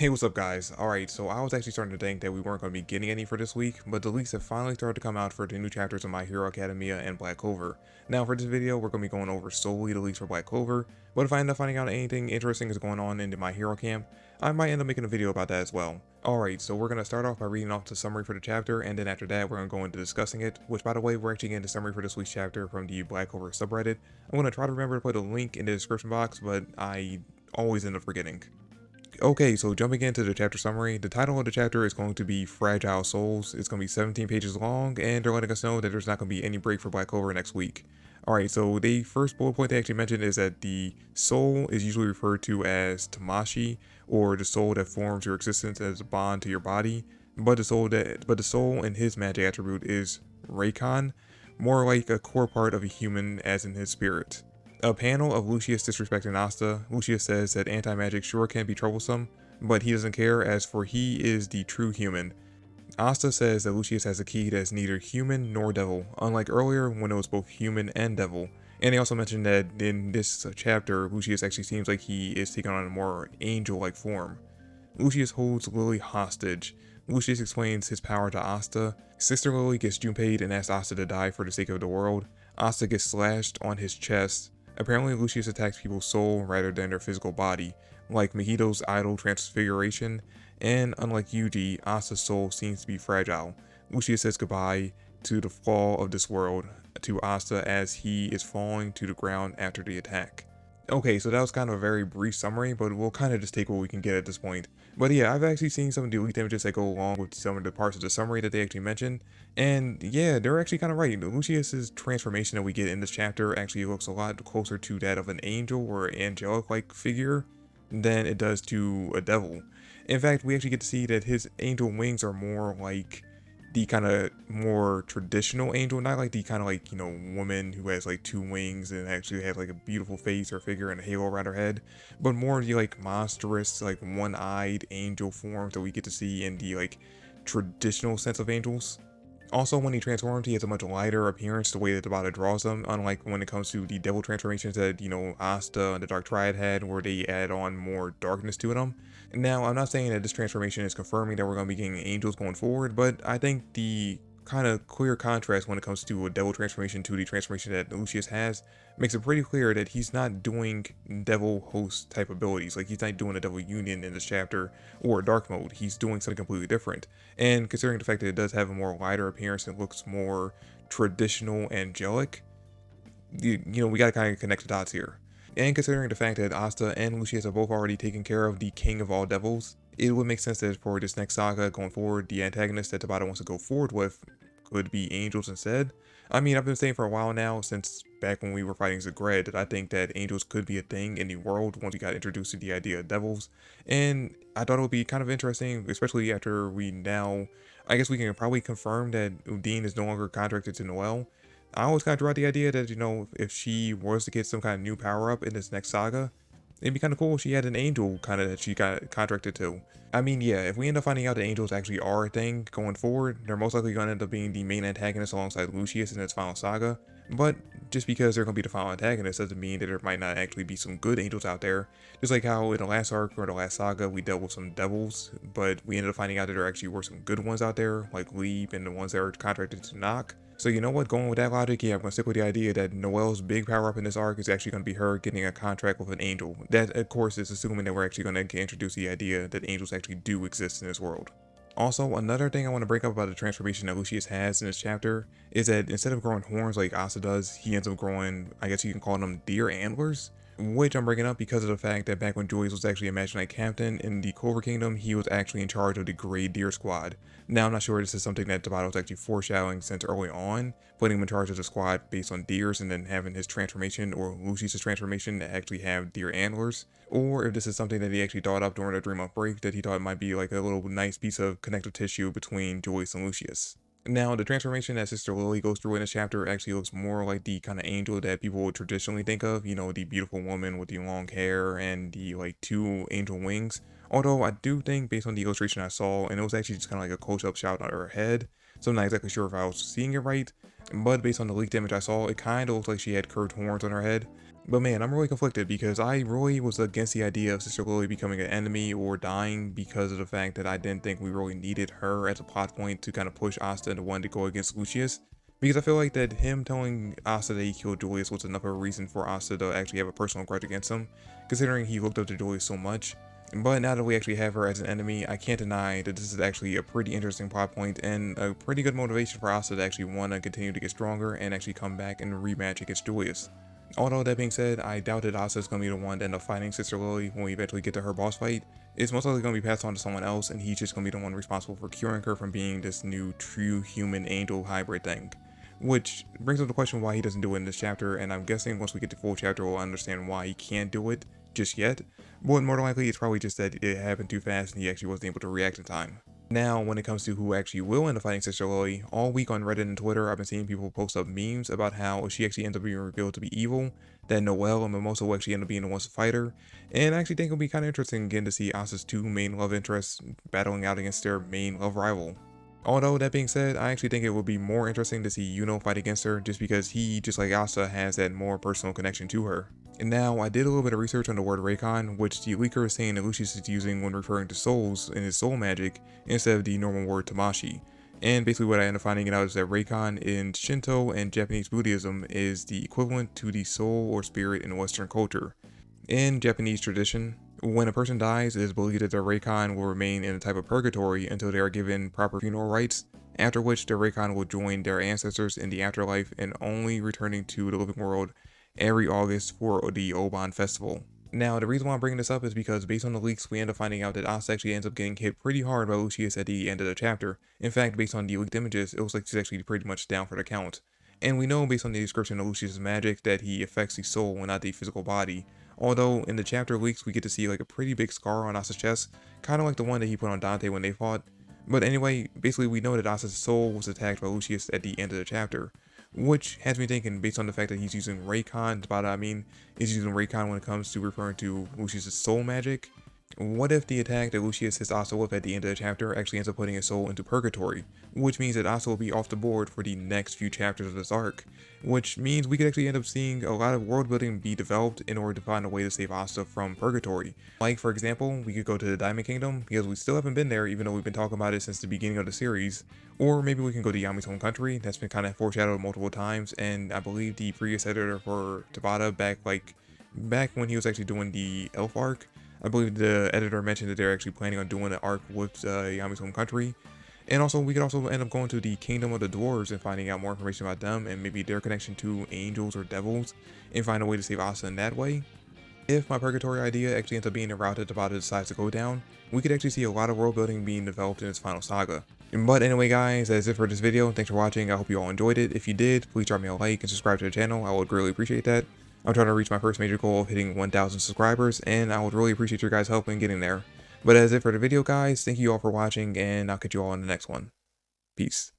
Hey, what's up guys? Alright, so I was actually starting to think that we weren't going to be getting any for this week, but the leaks have finally started to come out for the new chapters of My Hero Academia and Black Clover. Now for this video, we're going to be going over solely the leaks for Black Clover, but if I end up finding out anything interesting is going on in the My Hero camp, I might end up making a video about that as well. Alright, so we're going to start off by reading off the summary for the chapter, and then after that we're going to go into discussing it, which by the way, we're actually getting the summary for this week's chapter from the Black Clover subreddit. I'm going to try to remember to put a link in the description box, but I always end up forgetting. Okay, so jumping into the chapter summary, the title of the chapter is going to be Fragile Souls. It's going to be 17 pages long, and they're letting us know that there's not going to be any break for Black Clover next week. Alright, so the first bullet point they actually mentioned is that the soul is usually referred to as Tamashi, or the soul that forms your existence as a bond to your body, but the soul in his magic attribute is Reikon, more like a core part of a human as in his spirit. A panel of Lucius disrespecting Asta. Lucius says that anti-magic sure can be troublesome, but he doesn't care as for he is the true human. Asta says that Lucius has a key that is neither human nor devil, unlike earlier when it was both human and devil. And they also mentioned that in this chapter, Lucius actually seems like he is taking on a more angel-like form. Lucius holds Lily hostage. Lucius explains his power to Asta. Sister Lily gets Junpei and asks Asta to die for the sake of the world. Asta gets slashed on his chest. Apparently Lucius attacks people's soul rather than their physical body, like Mahito's idol transfiguration, and unlike Yuji, Asta's soul seems to be fragile. Lucius says goodbye to the fall of this world to Asta as he is falling to the ground after the attack. Okay, so that was kind of a very brief summary, but we'll kind of just take what we can get at this point. But yeah, I've actually seen some of the leaked images that go along with some of the parts of the summary that they actually mentioned, and yeah, they're actually kind of right. Lucius's transformation that we get in this chapter actually looks a lot closer to that of an angel or angelic-like figure than it does to a devil. In fact, we actually get to see that his angel wings are more like the kind of more traditional angel, not like the kind of like, you know, woman who has like two wings and actually has like a beautiful face or figure and a halo around her head, but more the like monstrous, like one-eyed angel forms that we get to see in the like traditional sense of angels. Also, when he transforms, he has a much lighter appearance the way that the body draws them, unlike when it comes to the devil transformations that, you know, Asta and the Dark Triad had, where they add on more darkness to them. Now, I'm not saying that this transformation is confirming that we're going to be getting angels going forward, but I think the kind of clear contrast when it comes to a devil transformation to the transformation that Lucius has makes it pretty clear that he's not doing devil host type abilities. Like, he's not doing a devil union in this chapter or dark mode. He's doing something completely different. And considering the fact that it does have a more lighter appearance and looks more traditional angelic, you know, we gotta kind of connect the dots here. And considering the fact that Asta and Lucius are both already taken care of the king of all devils, it would make sense that for this next saga going forward, the antagonist that Tabata wants to go forward with could be angels instead. I mean, I've been saying for a while now, since back when we were fighting Zagred, that I think that angels could be a thing in the world once we got introduced to the idea of devils. And I thought it would be kind of interesting, especially after we now, I guess we can probably confirm that Udine is no longer contracted to Noelle. I always kind of drew out the idea that, you know, if she was to get some kind of new power up in this next saga, it'd be kind of cool if she had an angel kind of that she got contracted to. I mean, yeah, if we end up finding out that angels actually are a thing going forward, they're most likely going to end up being the main antagonist alongside Lucius in its final saga. But just because they're going to be the final antagonist doesn't mean that there might not actually be some good angels out there. Just like how in the last arc or the last saga we dealt with some devils, but we ended up finding out that there actually were some good ones out there, like Leap and the ones that are contracted to Knock. So you know what, going with that logic, yeah, I'm going to stick with the idea that Noelle's big power up in this arc is actually going to be her getting a contract with an angel. That, of course, is assuming that we're actually going to introduce the idea that angels actually do exist in this world. Also, another thing I want to bring up about the transformation that Lucius has in this chapter is that instead of growing horns like Asta does, he ends up growing, I guess you can call them deer antlers. Which I'm bringing up because of the fact that back when Julius was actually a Magic Knight captain in the Clover Kingdom, he was actually in charge of the Grey Deer Squad. Now, I'm not sure this is something that Tabata was actually foreshadowing since early on, putting him in charge of the squad based on deers and then having his transformation, or Lucius' transformation, to actually have deer antlers. Or if this is something that he actually thought up during the 3-month break, that he thought might be like a little nice piece of connective tissue between Julius and Lucius. Now, the transformation that Sister Lily goes through in this chapter actually looks more like the kind of angel that people would traditionally think of, you know, the beautiful woman with the long hair and the like two angel wings. Although I do think based on the illustration I saw, and it was actually just kind of like a close-up shot on her head, so I'm not exactly sure if I was seeing it right, but based on the leaked image I saw, it kind of looks like she had curved horns on her head. But man, I'm really conflicted because I really was against the idea of Sister Lily becoming an enemy or dying because of the fact that I didn't think we really needed her as a plot point to kind of push Asta into wanting to go against Lucius. Because I feel like that him telling Asta that he killed Julius was enough of a reason for Asta to actually have a personal grudge against him, considering he looked up to Julius so much. But now that we actually have her as an enemy, I can't deny that this is actually a pretty interesting plot point and a pretty good motivation for Asta to actually want to continue to get stronger and actually come back and rematch against Julius. Although that being said, I doubt that Asta is going to be the one to end up fighting Sister Lily when we eventually get to her boss fight. It's most likely going to be passed on to someone else, and he's just going to be the one responsible for curing her from being this new true human angel hybrid thing. Which brings up the question why he doesn't do it in this chapter, and I'm guessing once we get to full chapter we'll understand why he can't do it just yet. But more than likely it's probably just that it happened too fast and he actually wasn't able to react in time. Now, when it comes to who actually will end up fighting Sister Lily, all week on Reddit and Twitter, I've been seeing people post up memes about how if she actually ends up being revealed to be evil, that Noelle and Mimosa will actually end up being the ones to fight her. And I actually think it'll be kind of interesting again to see Asta's two main love interests battling out against their main love rival. Although, that being said, I actually think it would be more interesting to see Yuno fight against her just because he, just like Asta, has that more personal connection to her. And now, I did a little bit of research on the word Raycon, which the leaker is saying that Lucius is using when referring to souls in his soul magic instead of the normal word Tamashi. And basically what I ended up finding out is that Raycon in Shinto and Japanese Buddhism is the equivalent to the soul or spirit in Western culture. In Japanese tradition, when a person dies, it is believed that their Raycon will remain in a type of purgatory until they are given proper funeral rites, after which their Raycon will join their ancestors in the afterlife and only returning to the living world every August for the Oban festival. Now, the reason why I'm bringing this up is because based on the leaks, we end up finding out that Asta actually ends up getting hit pretty hard by Lucius at the end of the chapter. In fact, based on the leaked images, it looks like she's actually pretty much down for the count. And we know based on the description of Lucius' magic that he affects the soul and not the physical body. Although in the chapter leaks we get to see like a pretty big scar on Asta's chest, kind of like the one that he put on Dante when they fought. But anyway, basically we know that Asta's soul was attacked by Lucius at the end of the chapter. Which has me thinking, based on the fact that he's using Raycon, by that I mean, he's using Raycon when it comes to referring to Lucius' soul magic. What if the attack that Lucius hits Asta with at the end of the chapter actually ends up putting his soul into Purgatory, which means that Asta will be off the board for the next few chapters of this arc, which means we could actually end up seeing a lot of world building be developed in order to find a way to save Asta from Purgatory. Like for example, we could go to the Diamond Kingdom, because we still haven't been there even though we've been talking about it since the beginning of the series, or maybe we can go to Yami's home country. That's been kind of foreshadowed multiple times, and I believe the previous editor for Tabata back when he was actually doing the Elf arc, I believe the editor mentioned that they're actually planning on doing an arc with Yami's home country. And also, we could also end up going to the Kingdom of the Dwarves and finding out more information about them and maybe their connection to angels or devils and find a way to save Asta in that way. If my Purgatory idea actually ends up being the route that Tabata decides to go down, we could actually see a lot of world building being developed in its final saga. But anyway guys, that's it for this video. Thanks for watching. I hope you all enjoyed it. If you did, please drop me a like and subscribe to the channel. I would greatly appreciate that. I'm trying to reach my first major goal of hitting 1,000 subscribers, and I would really appreciate your guys' help in getting there. But that's it for the video guys, thank you all for watching, and I'll catch you all in the next one. Peace.